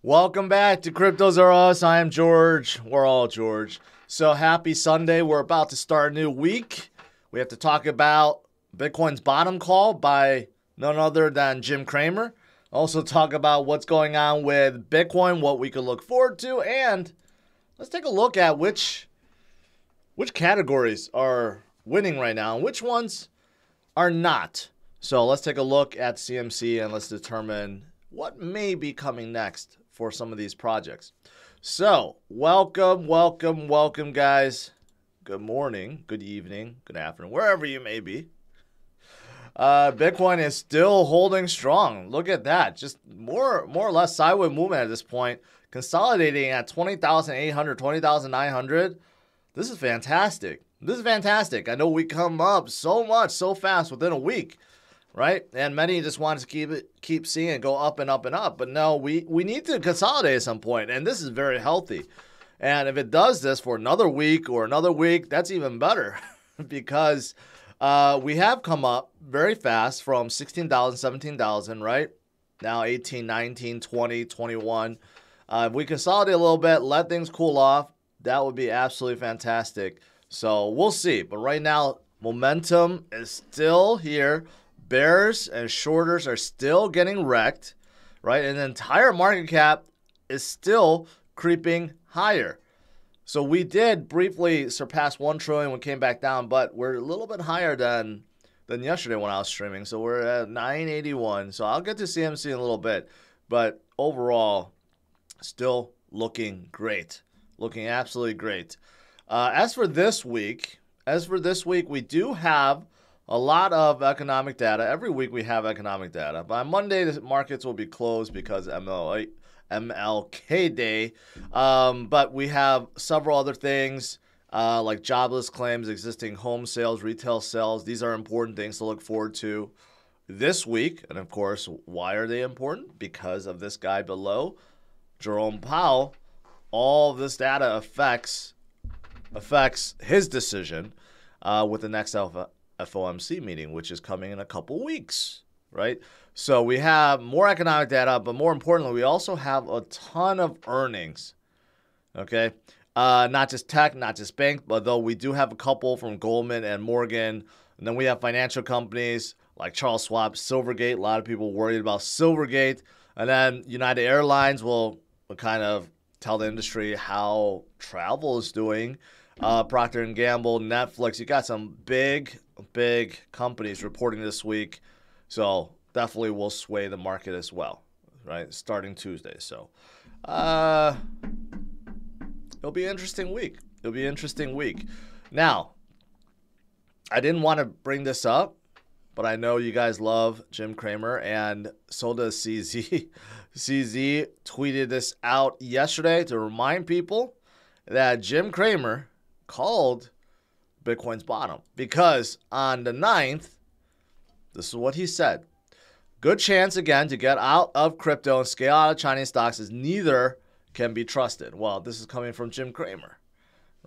Welcome back to CryptosRUs. I am George. We're all George. So happy Sunday. We're about to start a new week. We have to talk about Bitcoin's bottom call by none other than Jim Cramer. Also talk about what's going on with Bitcoin, what we could look forward to, and let's take a look at which categories are winning right now and which ones are not. So let's take a look at CMC and let's determine what may be coming next for some of these projects. So welcome, guys. Good morning, good evening, good afternoon, wherever you may be. Bitcoin is still holding strong. Look at that. Just more or less sideways movement at this point. Consolidating at 20,800, 20,900. This is fantastic. I know we come up so much, so fast within a week, right? And many just want to keep seeing it go up and up and up. But no, we need to consolidate at some point, and this is very healthy. And if it does this for another week, that's even better because we have come up very fast from 16,000, 17,000, right? Now 18, 19, 20, 21. If we consolidate a little bit, let things cool off, that would be absolutely fantastic. So we'll see. But right now, momentum is still here. Bears and shorters are still getting wrecked, right? And the entire market cap is still creeping higher. So we did briefly surpass 1 trillion when we came back down, but we're a little bit higher than yesterday when I was streaming. So we're at 981. So I'll get to CMC in a little bit. But overall, still looking great. Looking absolutely great. As for this week, we do have a lot of economic data. Every week we have economic data. By Monday, the markets will be closed because MLK Day. But we have several other things like jobless claims, existing home sales, retail sales. These are important things to look forward to this week. And of course, why are they important? Because of this guy below, Jerome Powell. All of this data affects his decision with the next FOMC meeting, which is coming in a couple weeks, right? So we have more economic data, but more importantly, we also have a ton of earnings, okay? Not just tech, not just bank, but though we do have a couple from Goldman and Morgan. And then we have financial companies like Charles Schwab, Silvergate. A lot of people worried about Silvergate. And then United Airlines will kind of tell the industry how travel is doing. Procter & Gamble, Netflix. You got some big companies reporting this week. So definitely will sway the market as well, right? Starting Tuesday. So it'll be an interesting week. Now, I didn't want to bring this up, but I know you guys love Jim Cramer, and so does CZ. CZ tweeted this out yesterday to remind people that Jim Cramer called Bitcoin's bottom because on the 9th, this is what he said. Good chance again to get out of crypto and scale out of Chinese stocks as neither can be trusted. Well, this is coming from Jim Cramer,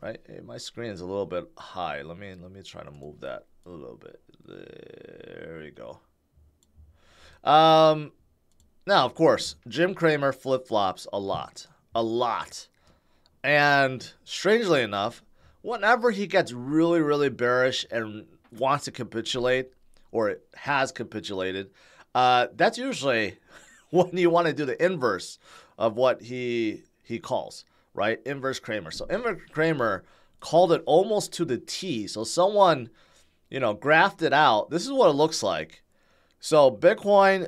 right? Hey, my screen is a little bit high. Let me try to move that a little bit. There we go. Now, of course, Jim Cramer flip-flops a lot. And strangely enough, whenever he gets really bearish and wants to capitulate, or has capitulated, that's usually when you want to do the inverse of what he calls, right? Inverse Cramer. So inverse Cramer called it almost to the T. So someone, graphed it out. This is what it looks like. So Bitcoin,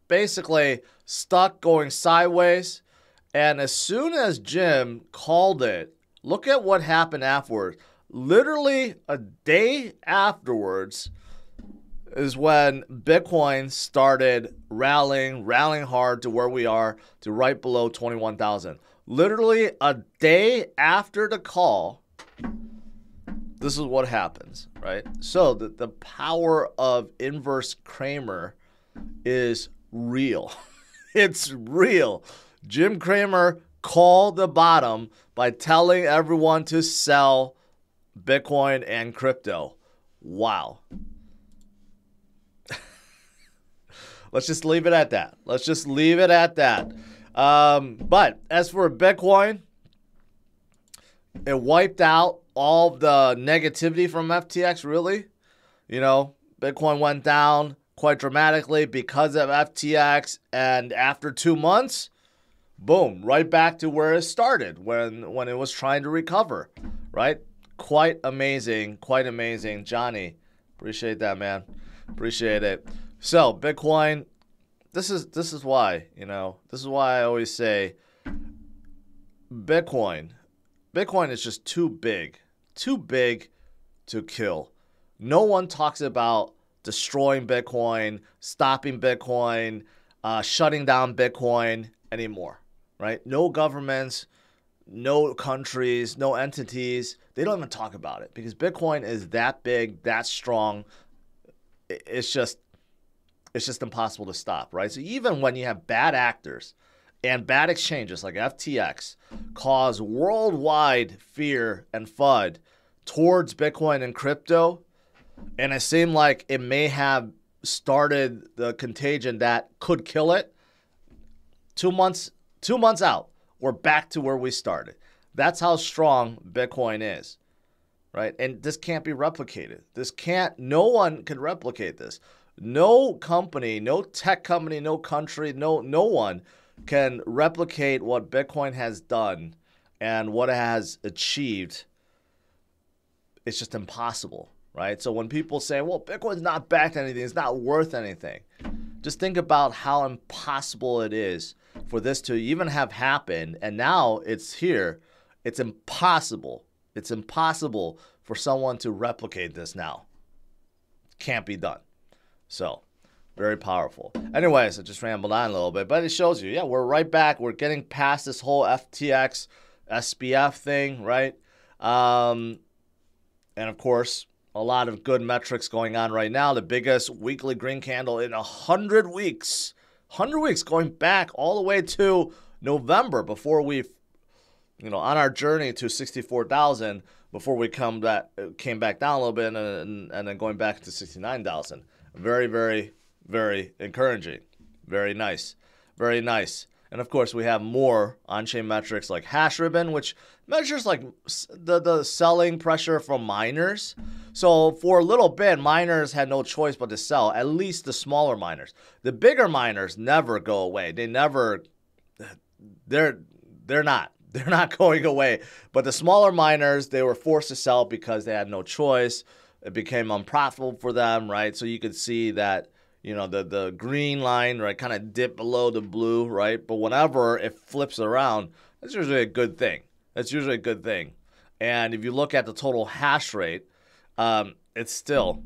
basically stuck going sideways. And as soon as Jim called it, look at what happened afterwards. Literally a day afterwards is when Bitcoin started rallying hard to where we are, to right below 21,000. Literally a day after the call, this is what happens, right? So the power of inverse Cramer is real. It's real. Jim Cramer called the bottom by telling everyone to sell Bitcoin and crypto. Wow. Let's just leave it at that. Let's just leave it at that. But as for Bitcoin, it wiped out all the negativity from FTX, really. You know, Bitcoin went down quite dramatically because of FTX, and after 2 months, boom, right back to where it started when it was trying to recover, right? Quite amazing, Johnny. Appreciate that, man. Appreciate it. So Bitcoin, this is why, you know, this is why I always say Bitcoin is just too big to kill. No one talks about destroying Bitcoin, stopping Bitcoin, shutting down Bitcoin anymore, right? No governments, no countries, no entities, they don't even talk about it because Bitcoin is that big, that strong. It's just impossible to stop, right? So even when you have bad actors and bad exchanges like FTX cause worldwide fear and FUD towards Bitcoin and crypto, and it seemed like it may have started the contagion that could kill it, 2 months out, we're back to where we started. That's how strong Bitcoin is, right? And this can't be replicated. No one can replicate this. No company, no tech company, no country, no one can replicate what Bitcoin has done and what it has achieved. It's just impossible, right? So when people say, well, Bitcoin's not backed anything, it's not worth anything, just think about how impossible it is for this to even have happened. And now it's here. It's impossible. It's impossible for someone to replicate this now. Can't be done. So, very powerful. Anyways, I just rambled on a little bit, but it shows you, yeah, we're right back. We're getting past this whole FTX, SBF thing, right? And of course, a lot of good metrics going on right now. The biggest weekly green candle in 100 weeks. 100 weeks going back all the way to November before we, you know, on our journey to 64,000 before we came back down a little bit and then going back to 69,000. Very, very, very encouraging. Very nice. Very nice. And of course, we have more on-chain metrics like hash ribbon, which measures like the selling pressure from miners. So for a little bit, miners had no choice but to sell, at least the smaller miners. The bigger miners never go away. They're not going away. But the smaller miners, they were forced to sell because they had no choice. It became unprofitable for them, right? So you could see that, you know, the green line, right, kind of dip below the blue, right? But whenever it flips around, that's usually a good thing. That's usually a good thing. And if you look at the total hash rate, it's still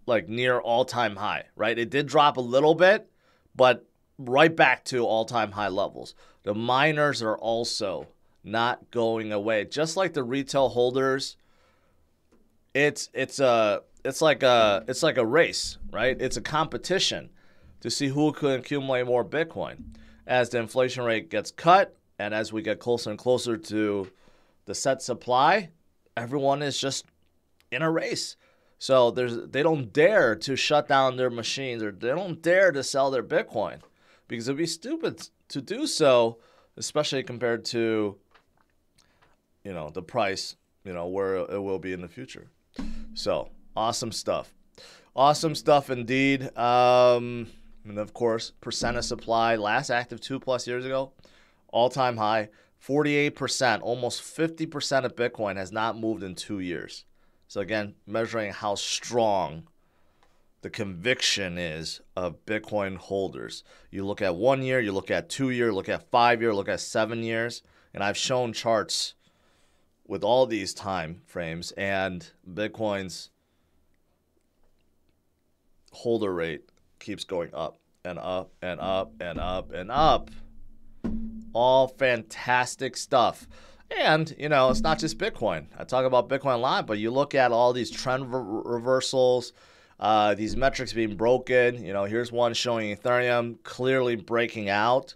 like near all-time high, right? It did drop a little bit, but right back to all-time high levels. The miners are also not going away. Just like the retail holders, it's like a race, right? It's a competition to see who can accumulate more Bitcoin. As the inflation rate gets cut and as we get closer and closer to the set supply, everyone is just in a race. So they don't dare to shut down their machines, or they don't dare to sell their Bitcoin because it'd be stupid to do so, especially compared to, you know, the price, you know, where it will be in the future. So awesome stuff. Awesome stuff indeed. And of course, percent of supply, last active 2+ years ago, all-time high, 48%, almost 50% of Bitcoin has not moved in 2 years. So again, measuring how strong the conviction is of Bitcoin holders. You look at 1 year, you look at 2 year, look at 5 year, look at 7 years. And I've shown charts with all these time frames, and Bitcoin's holder rate keeps going up and up and up and up and up. All fantastic stuff. And, you know, it's not just Bitcoin. I talk about Bitcoin a lot, but you look at all these trend reversals, these metrics being broken. You know, here's one showing Ethereum clearly breaking out,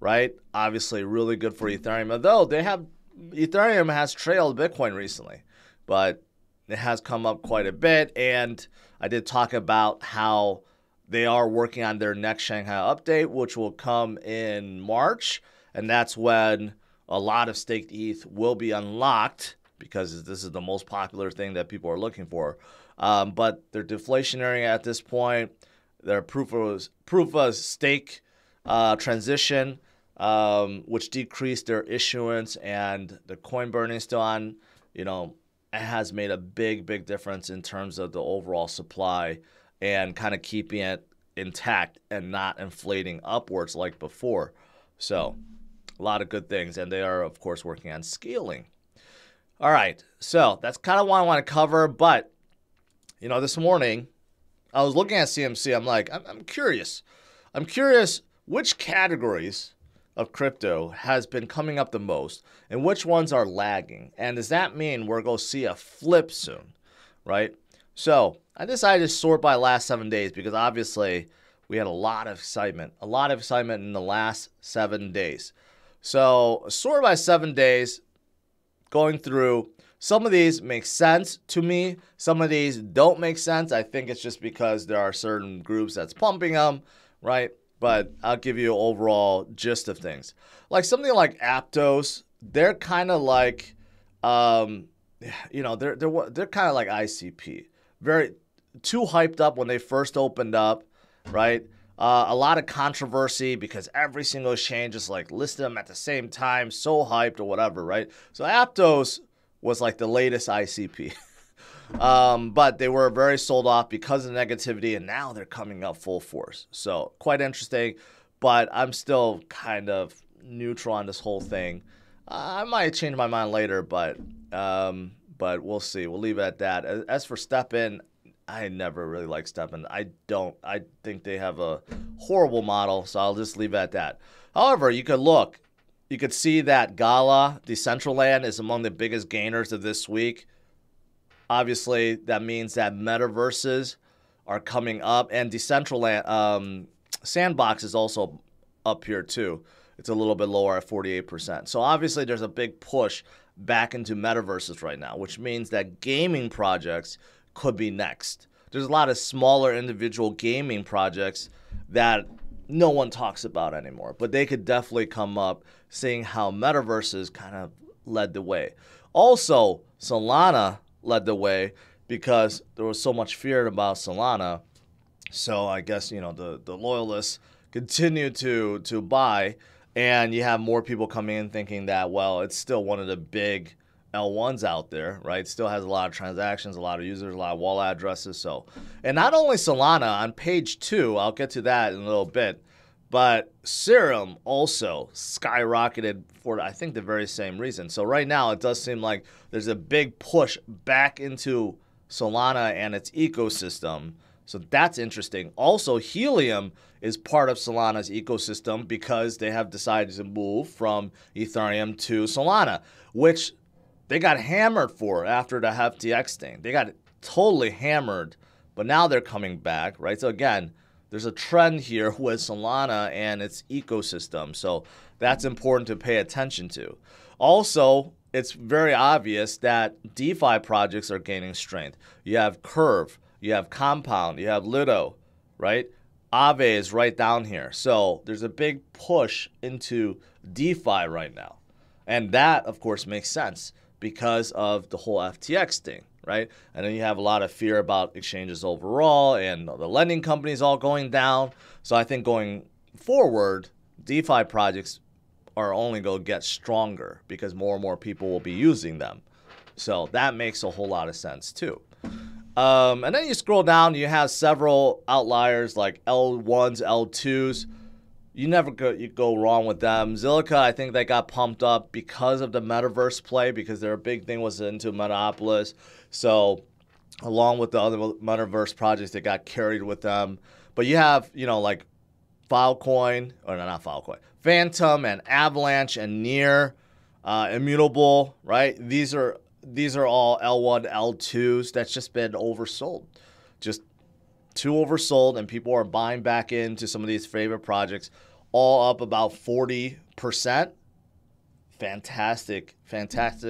right? Obviously really good for Ethereum, although Ethereum has trailed Bitcoin recently, but it has come up quite a bit. And I did talk about how they are working on their next Shanghai update, which will come in March. And that's when a lot of staked ETH will be unlocked, because this is the most popular thing that people are looking for. But they're deflationary at this point. They're proof of stake transition, which decreased their issuance, and the coin burning is still on. It has made a big difference in terms of the overall supply and kind of keeping it intact and not inflating upwards like before. So a lot of good things, and they are, of course, working on scaling. All right, so that's kind of what I want to cover, but, this morning, I was looking at CMC. I'm like, I'm curious. I'm curious which categories of crypto has been coming up the most and which ones are lagging. And does that mean we're going to see a flip soon, right? So I decided to sort by last 7 days, because obviously we had a lot of excitement in the last 7 days. So sort by 7 days, going through. Some of these make sense to me. Some of these don't make sense. I think it's just because there are certain groups that's pumping them, right? But I'll give you an overall gist of things. Like something like Aptos, they're kind of like, they're kind of like ICP. Very too hyped up when they first opened up, right? A lot of controversy because every single exchange just like listed them at the same time, so hyped or whatever, right? So Aptos was like the latest ICP. But they were very sold off because of negativity, and now they're coming up full force. So quite interesting, but I'm still kind of neutral on this whole thing. I might change my mind later, but we'll see. We'll leave it at that. As for STEPN, I never really liked STEPN. I think they have a horrible model, so I'll just leave it at that. However, you could see that Gala, Decentraland, is among the biggest gainers of this week. Obviously, that means that metaverses are coming up, and Decentraland, Sandbox is also up here too. It's a little bit lower at 48%. So obviously, there's a big push back into metaverses right now, which means that gaming projects could be next. There's a lot of smaller individual gaming projects that no one talks about anymore, but they could definitely come up, seeing how metaverses kind of led the way. Also, Solana led the way because there was so much fear about Solana. So I guess, the loyalists continue to buy, and you have more people coming in thinking that, well, it's still one of the big L1s out there, right? It still has a lot of transactions, a lot of users, a lot of wallet addresses. So, and not only Solana, on page 2, I'll get to that in a little bit, but Serum also skyrocketed for, I think, the very same reason. So right now, it does seem like there's a big push back into Solana and its ecosystem. So that's interesting. Also, Helium is part of Solana's ecosystem because they have decided to move from Ethereum to Solana, which they got hammered for after the FTX thing. They got totally hammered, but now they're coming back, right? So again, there's a trend here with Solana and its ecosystem. So that's important to pay attention to. Also, it's very obvious that DeFi projects are gaining strength. You have Curve, you have Compound, you have Lido, right? Aave is right down here. So there's a big push into DeFi right now. And that, of course, makes sense because of the whole FTX thing, right? And then you have a lot of fear about exchanges overall and the lending companies all going down. So I think going forward, DeFi projects are only going to get stronger because more and more people will be using them. So that makes a whole lot of sense too. And then you scroll down, you have several outliers like L1s, L2s. You never go wrong with them. Zilliqa, I think they got pumped up because of the metaverse play, because their big thing was into Metapolis. So along with the other metaverse projects, they got carried with them. But you have, like Filecoin, or no, not Filecoin, Phantom and Avalanche and Near, Immutable, right? These are all L1, L2s that's just been oversold. Just too oversold, and people are buying back into some of these favorite projects, all up about 40%. Fantastic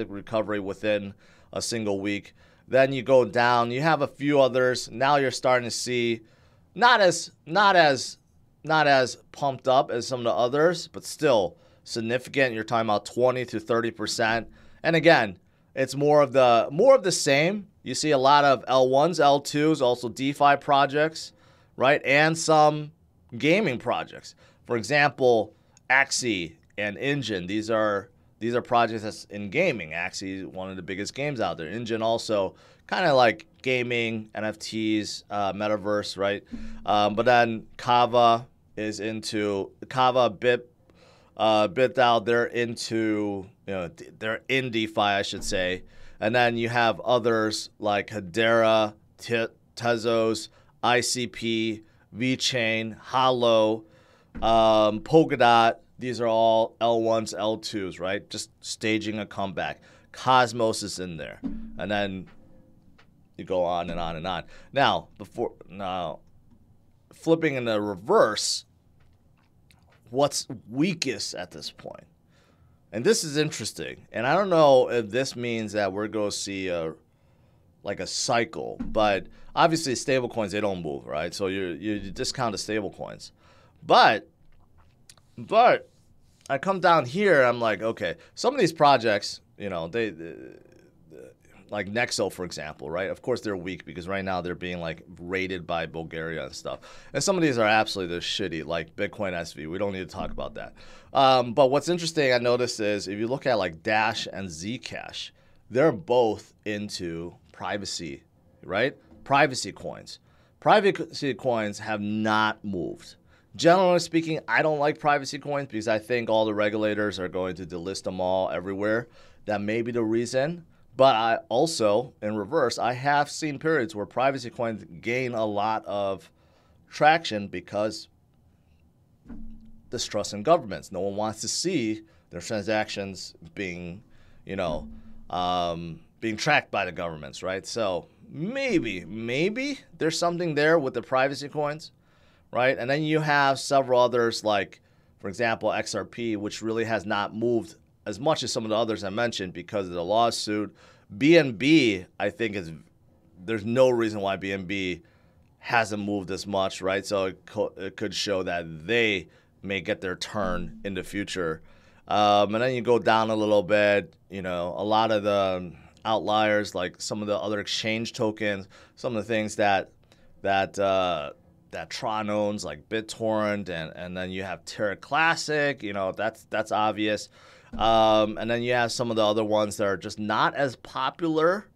recovery within a single week. Then you go down, you have a few others. Now you're starting to see not as pumped up as some of the others, but still significant. You're talking about 20 to 30%. And again, it's more of the same. You see a lot of L1s, L2s, also DeFi projects, right? And some gaming projects. For example, Axie and Engine. These are projects that's in gaming. Axie is one of the biggest games out there. Engine also kind of like gaming, NFTs, metaverse, right? But then Kava is into BitDAO. They're into, they're in DeFi, I should say. And then you have others like Hedera, Tezos, ICP, VeChain, Holo, Polkadot. These are all L1s, L2s, right? Just staging a comeback. Cosmos is in there. And then you go on and on and on. Now, flipping in the reverse, what's weakest at this point? And this is interesting. And I don't know if this means that we're going to see a cycle. But obviously, stablecoins, they don't move, right? So you discount the stablecoins. But I come down here, I'm like, okay, some of these projects, they like Nexo, for example, right? Of course, they're weak because right now they're being like raided by Bulgaria and stuff. And some of these are absolutely shitty, like Bitcoin SV. We don't need to talk about that. But what's interesting, I noticed, is if you look at like Dash and Zcash, they're both into privacy, right? Privacy coins. Privacy coins have not moved. Generally speaking, I don't like privacy coins because I think all the regulators are going to delist them all everywhere. That may be the reason. But I also, in reverse, I have seen periods where privacy coins gain a lot of traction because distrust in governments. No one wants to see their transactions being, being tracked by the governments, right? So maybe there's something there with the privacy coins, right? And then you have several others like, for example, XRP, which really has not moved as much as some of the others I mentioned because of the lawsuit. BNB, I think, there's no reason why BNB hasn't moved as much, right? So it could show that they may get their turn in the future. And then you go down a little bit, a lot of the outliers, like some of the other exchange tokens, some of the things that Tron owns, like BitTorrent, and then you have Terra Classic, that's obvious. And then you have some of the other ones that are just not as popular,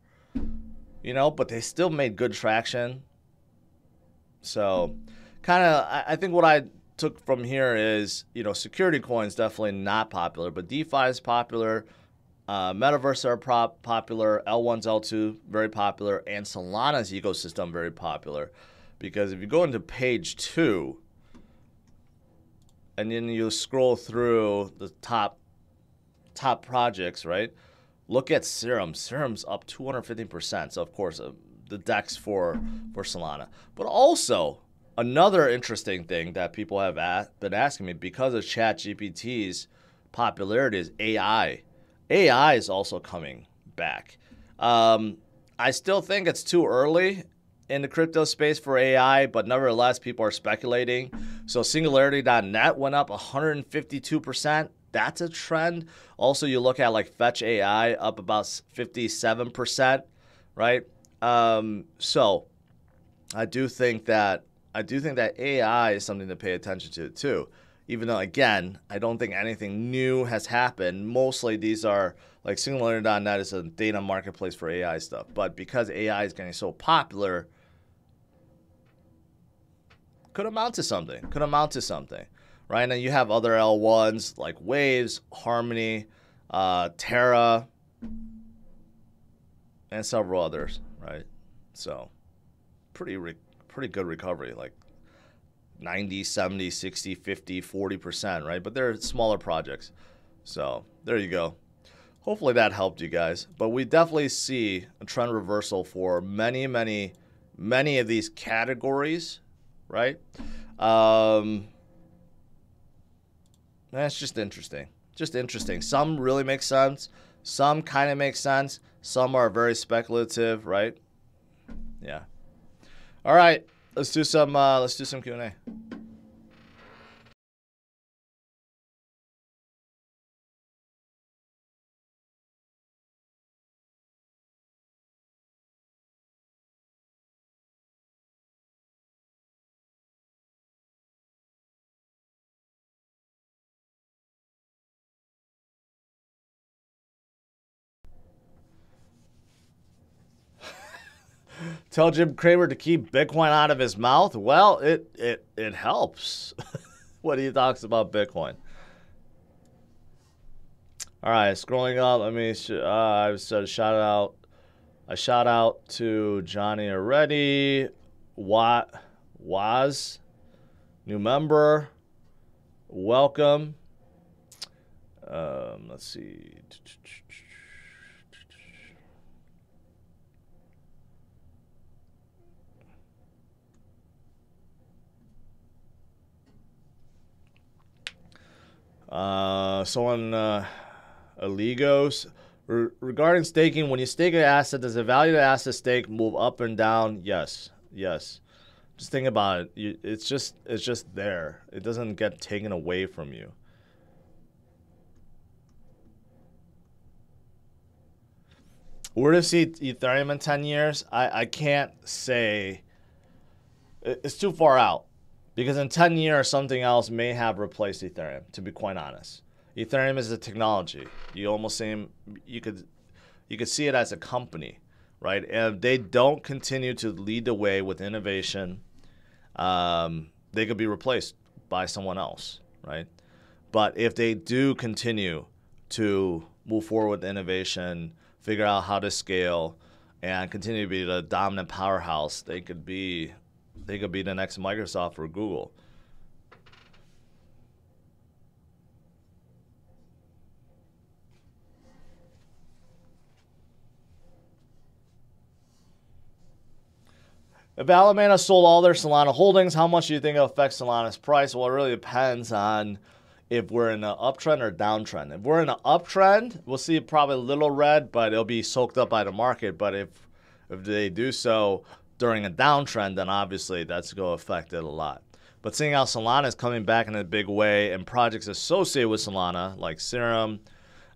but they still made good traction. So I think what I took from here is, security coins definitely not popular, but DeFi is popular. Metaverse are popular. L1s, L2, very popular. And Solana's ecosystem, very popular. Because if you go into page 2, and then you scroll through the top projects, right? Look at Serum. Serum's up 250%. So, of course, the DEX for Solana. But also, another interesting thing that people have been asking me, because of ChatGPT's popularity, is AI. AI is also coming back. I still think it's too early in the crypto space for AI, but nevertheless, people are speculating. So Singularity.net went up 152%. That's a trend. Also, you look at like Fetch AI up about 57%, right? So I do think that AI is something to pay attention to too. Even though, again, I don't think anything new has happened. Mostly these are like Singularity.net is a data marketplace for AI stuff. But because AI is getting so popular, could amount to something. Right? And then you have other L1s like Waves, Harmony, Terra, and several others, right? So pretty good recovery, like 90, 70, 60, 50, 40%, right? But they're smaller projects. So there you go. Hopefully that helped you guys. But we definitely see a trend reversal for many of these categories, right? That's just interesting. Some really make sense. Some kind of make sense. Some are very speculative, right? Yeah. All right. Let's do some Q&A. Tell Jim Cramer to keep Bitcoin out of his mouth. Well, it helps. What he talks about Bitcoin. All right, scrolling up. Let me. I said shout out. A shout out to Johnny already. Was new member. Welcome. Let's see. Aligos. Regarding staking, when you stake an asset, does the value of the asset stake move up and down? Yes. Yes. Just think about it. It's just there. It doesn't get taken away from you. Where to see Ethereum in 10 years? I can't say. It's too far out. Because in 10 years, something else may have replaced Ethereum, to be quite honest. Ethereum is a technology. You could see it as a company, right? And if they don't continue to lead the way with innovation, they could be replaced by someone else, right? But if they do continue to move forward with innovation, figure out how to scale, and continue to be the dominant powerhouse, they could be the next Microsoft or Google. If Alameda sold all their Solana holdings, how much do you think it affects Solana's price? Well, it really depends on if we're in an uptrend or downtrend. If we're in an uptrend, we'll see probably a little red, but it'll be soaked up by the market. But if they do so during a downtrend, then obviously that's going to affect it a lot. But seeing how Solana is coming back in a big way and projects associated with Solana, like Serum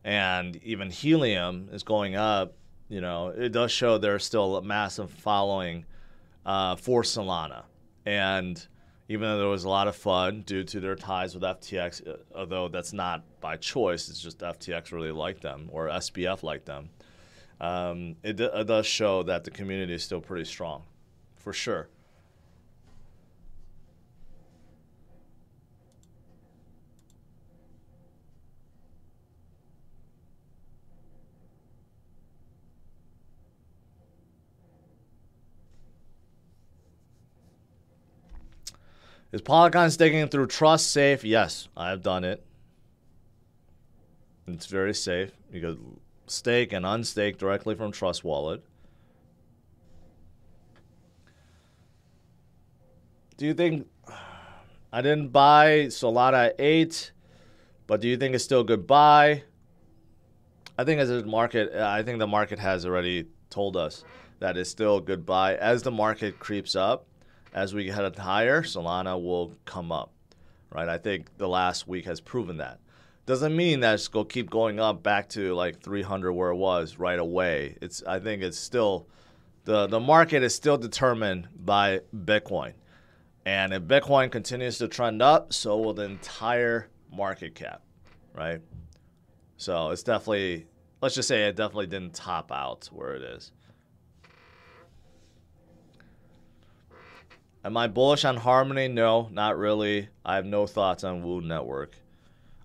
and even Helium, is going up, it does show there's still a massive following for Solana. And even though there was a lot of fun due to their ties with FTX, although that's not by choice, it's just FTX really liked them, or SBF liked them, it does show that the community is still pretty strong. For sure. Is Polygon staking through Trust safe? Yes, I have done it. It's very safe. You can stake and unstake directly from Trust Wallet. Do you think, I didn't buy Solana at 8, but do you think it's still a good buy? I think the market has already told us that it's still a good buy. As the market creeps up, as we head higher, Solana will come up, right? I think the last week has proven that. Doesn't mean that it's going to keep going up back to like 300 where it was right away. I think it's still, the market is still determined by Bitcoin. And if Bitcoin continues to trend up, so will the entire market cap, right? So it's definitely, let's just say it definitely didn't top out where it is. Am I bullish on Harmony? No, not really. I have no thoughts on Woo Network.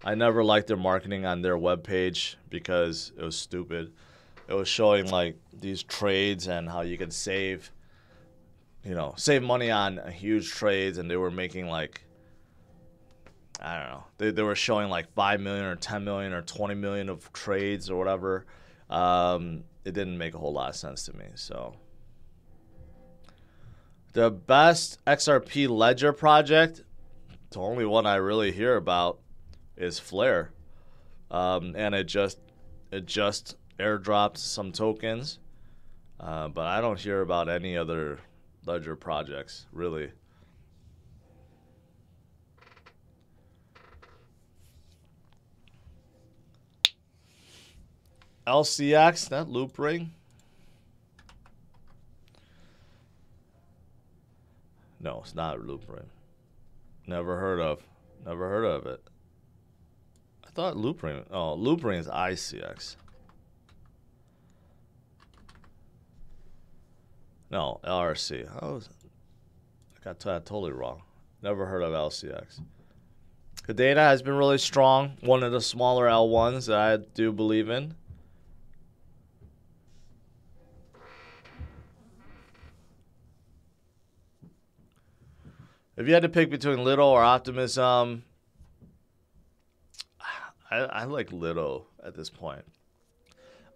I never liked their marketing on their webpage because it was stupid. It was showing like these trades and how you could save money on huge trades, and they were making like, I don't know, they were showing like 5 million or 10 million or 20 million of trades or whatever. It didn't make a whole lot of sense to me. So the best XRP ledger project, the only one I really hear about is Flare, and it just airdropped some tokens, but I don't hear about any other ledger projects, really. LCX, that loop ring. No, it's not a loop ring. Never heard of it. I thought loop ring. Oh, loop ring is ICX. No, LRC. I got that totally wrong. Never heard of LCX. The data has been really strong. One of the smaller L1s that I do believe in. If you had to pick between Lido or Optimism, I like Lido at this point.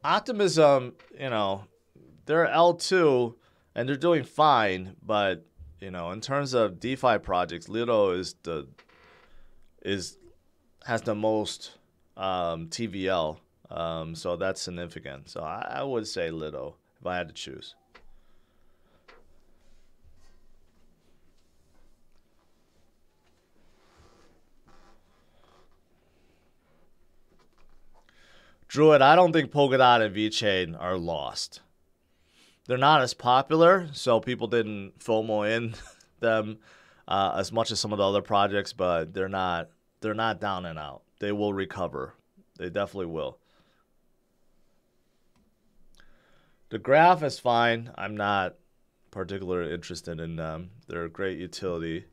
Optimism, you know, they're L2 and they're doing fine, but you know, in terms of DeFi projects, Lido has the most TVL, so that's significant. So I would say Lido if I had to choose. Druid, I don't think Polkadot and VeChain are lost. They're not as popular, so people didn't FOMO in them as much as some of the other projects, but they're not down and out. They will recover. They definitely will. The graph is fine. I'm not particularly interested in them. They're a great utility.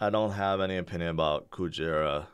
I don't have any opinion about Kujira.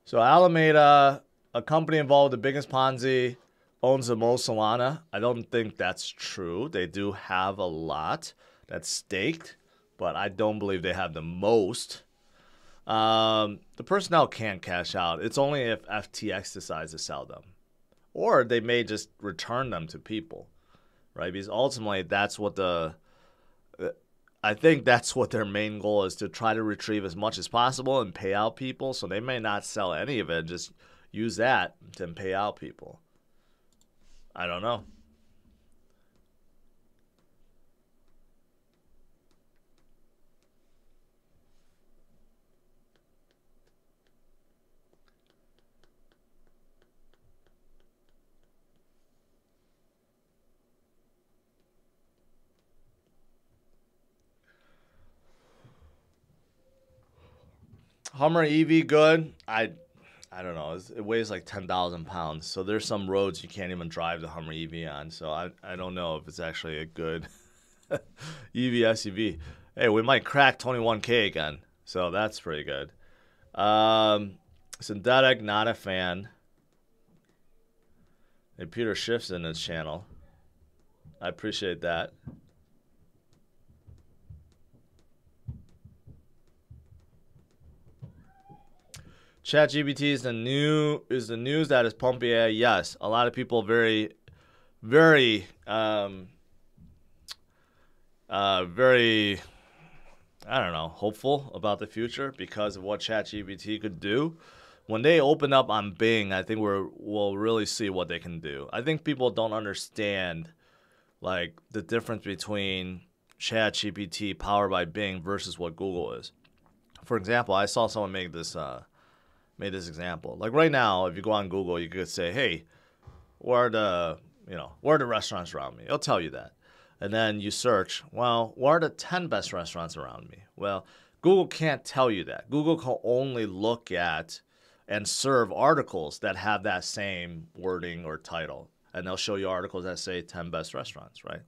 So Alameda, a company involved with the biggest Ponzi, owns the most Solana. I don't think that's true. They do have a lot that's staked, but I don't believe they have the most. The personnel can't cash out. It's only if FTX decides to sell them. Or they may just return them to people, right? Because ultimately, that's what I think that's what their main goal is, to try to retrieve as much as possible and pay out people. So they may not sell any of it, just use that to pay out people. I don't know. Hummer EV good. I don't know. It weighs like 10,000 pounds. So there's some roads you can't even drive the Hummer EV on. So I don't know if it's actually a good EV SUV. Hey, we might crack 21K again. So that's pretty good. Synthetic, not a fan. Hey, Peter Schiff's in his channel. I appreciate that. ChatGPT is the news that is pumping AI. Yes, a lot of people very, very, very, I don't know, hopeful about the future because of what ChatGPT could do. When they open up on Bing, I think we'll really see what they can do. I think people don't understand like the difference between ChatGPT powered by Bing versus what Google is. For example, I saw someone make this example. Like right now, if you go on Google, you could say, "Hey, where are the restaurants around me?" It'll tell you that. And then you search, well, what are the 10 best restaurants around me? Well, Google can't tell you that. Google can only look at and serve articles that have that same wording or title. And they'll show you articles that say 10 best restaurants, right?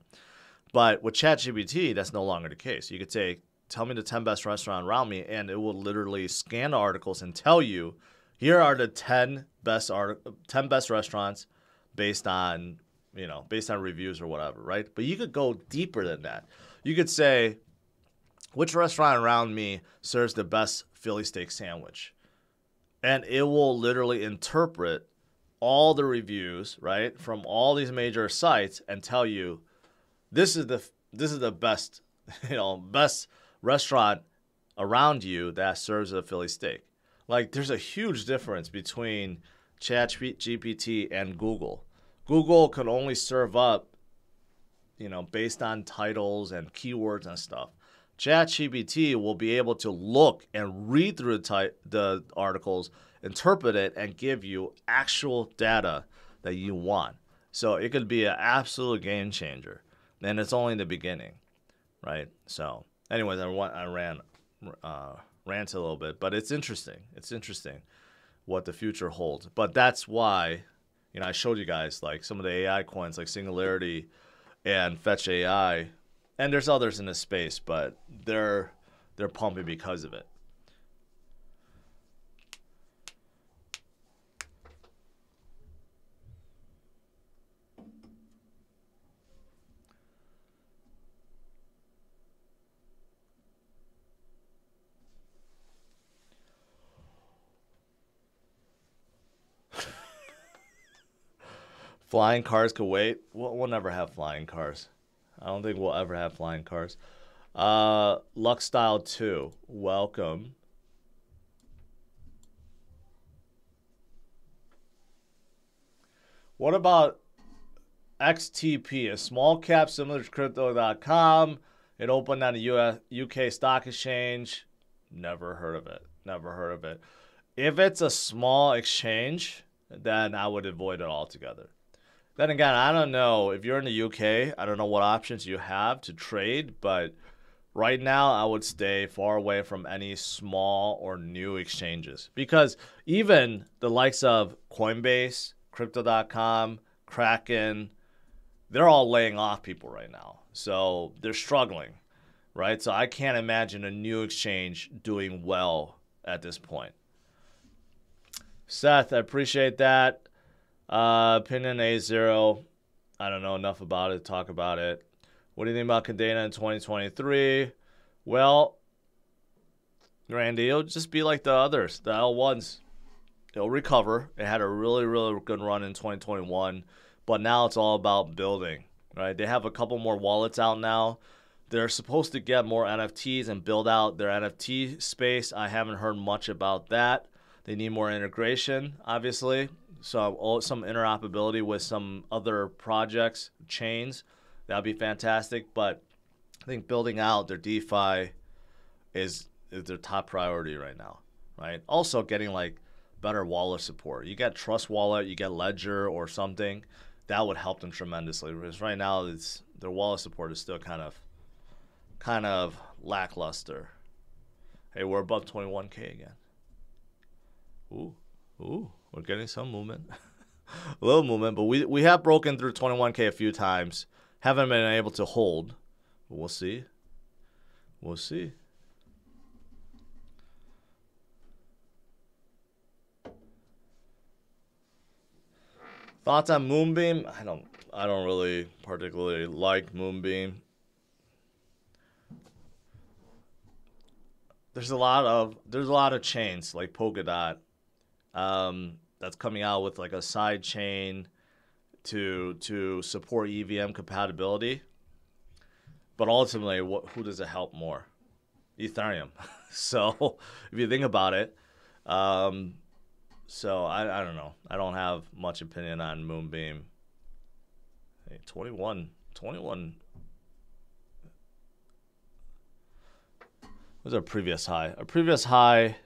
But with ChatGPT, that's no longer the case. You could say, tell me the 10 best restaurants around me, and it will literally scan the articles and tell you, here are the 10 best restaurants based on reviews or whatever, right? But you could go deeper than that. You could say, which restaurant around me serves the best Philly steak sandwich? And it will literally interpret all the reviews, right, from all these major sites and tell you this is the best, best restaurant around you that serves a Philly steak. Like, there's a huge difference between ChatGPT and Google. Google can only serve up, based on titles and keywords and stuff. ChatGPT will be able to look and read through the articles, interpret it, and give you actual data that you want. So it could be an absolute game changer. And it's only the beginning, right? So anyways, I ranted a little bit, but it's interesting. It's interesting what the future holds. But that's why, I showed you guys like some of the AI coins like Singularity and Fetch AI. And there's others in this space, but they're pumping because of it. Flying cars could wait. We'll never have flying cars. I don't think we'll ever have flying cars. Luckstyle 2, welcome. What about XTP, a small cap similar to Crypto.com? It opened on the UK stock exchange. Never heard of it. Never heard of it. If it's a small exchange, then I would avoid it altogether. Then again, I don't know. If you're in the UK, I don't know what options you have to trade, but right now I would stay far away from any small or new exchanges. Because even the likes of Coinbase, Crypto.com, Kraken, they're all laying off people right now. So they're struggling, right? So I can't imagine a new exchange doing well at this point. Seth, I appreciate that. Opinion A0. I don't know enough about it to talk about it. What do you think about Cadena in 2023? Well, Randy, it'll just be like the others, the L1s. It'll recover. It had a really, really good run in 2021, but now it's all about building, right? They have a couple more wallets out now. They're supposed to get more NFTs and build out their NFT space. I haven't heard much about that. They need more integration, obviously. So some interoperability with some other projects, chains. That would be fantastic. But I think building out their DeFi is their top priority right now, right? Also getting like better wallet support. You get Trust Wallet, you get Ledger or something. That would help them tremendously. Because right now their wallet support is still kind of lackluster. Hey, we're above 21K again. Ooh, we're getting some movement. A little movement, but we have broken through 21K a few times. Haven't been able to hold. But we'll see. We'll see. Thoughts on Moonbeam? I don't really particularly like Moonbeam. There's a lot of chains like Polkadot that's coming out with like a side chain to support EVM compatibility. But ultimately, who does it help more? Ethereum. So if you think about it, so I don't know. I don't have much opinion on Moonbeam. Hey, 21. What's our previous high? Our previous high,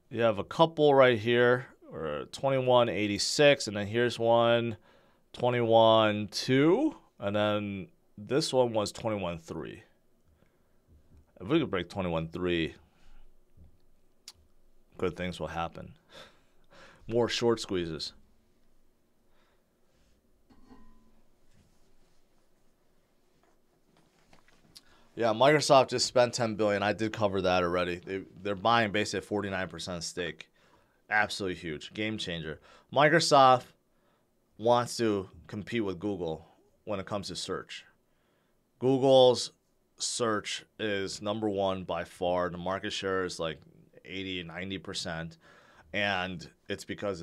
you have a couple right here, or 21.86, and then here's one, 21.2, and then this one was 21.3. If we could break 21.3, good things will happen. More short squeezes. Yeah, Microsoft just spent $10 billion. I did cover that already. They're buying basically 49% stake. Absolutely huge. Game changer. Microsoft wants to compete with Google when it comes to search. Google's search is #1 by far. The market share is like 80, 90%. And it's because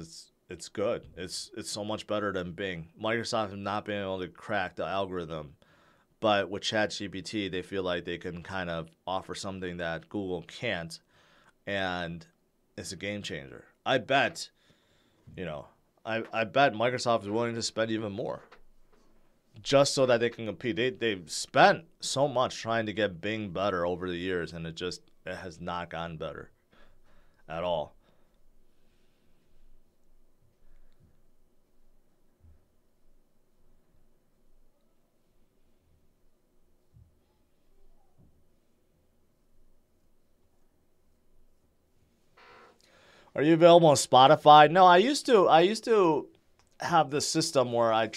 it's good. It's so much better than Bing. Microsoft has not been able to crack the algorithm. But with ChatGPT, they feel like they can kind of offer something that Google can't. And it's a game changer. I bet, I bet Microsoft is willing to spend even more just so that they can compete. They've spent so much trying to get Bing better over the years, and it has not gotten better at all. Are you available on Spotify? No, I used to have this system where I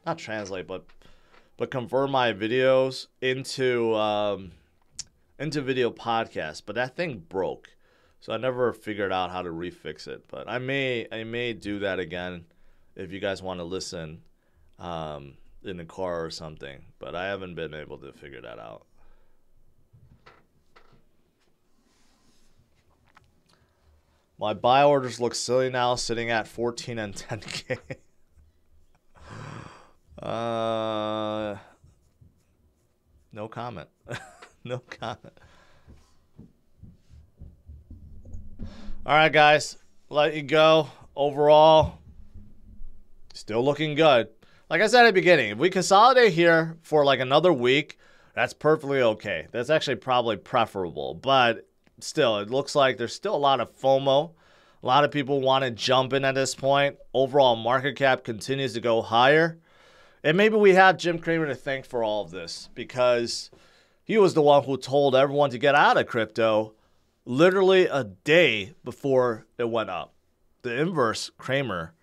not translate, but convert my videos into video podcasts. But that thing broke, so I never figured out how to refix it. But I may do that again if you guys want to listen in the car or something. But I haven't been able to figure that out. My buy orders look silly now, sitting at 14 and 10K. No comment. No comment. All right, guys. Let you go. Overall, still looking good. Like I said at the beginning, if we consolidate here for like another week, that's perfectly okay. That's actually probably preferable. But still, it looks like there's still a lot of FOMO. A lot of people want to jump in at this point. Overall market cap continues to go higher. And maybe we have Jim Cramer to thank for all of this, because he was the one who told everyone to get out of crypto literally a day before it went up. The inverse Cramer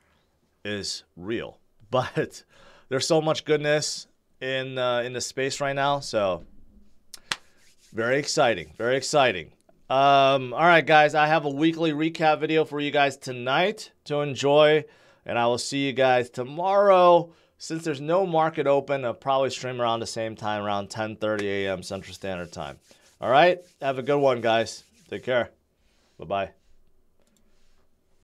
is real. But there's so much goodness in the space right now. So very exciting. Very exciting. All right, guys, I have a weekly recap video for you guys tonight to enjoy, and I will see you guys tomorrow. Since there's no market open, I'll probably stream around the same time, around 10:30 a.m. Central Standard Time. All right, have a good one, guys. Take care. Bye-bye.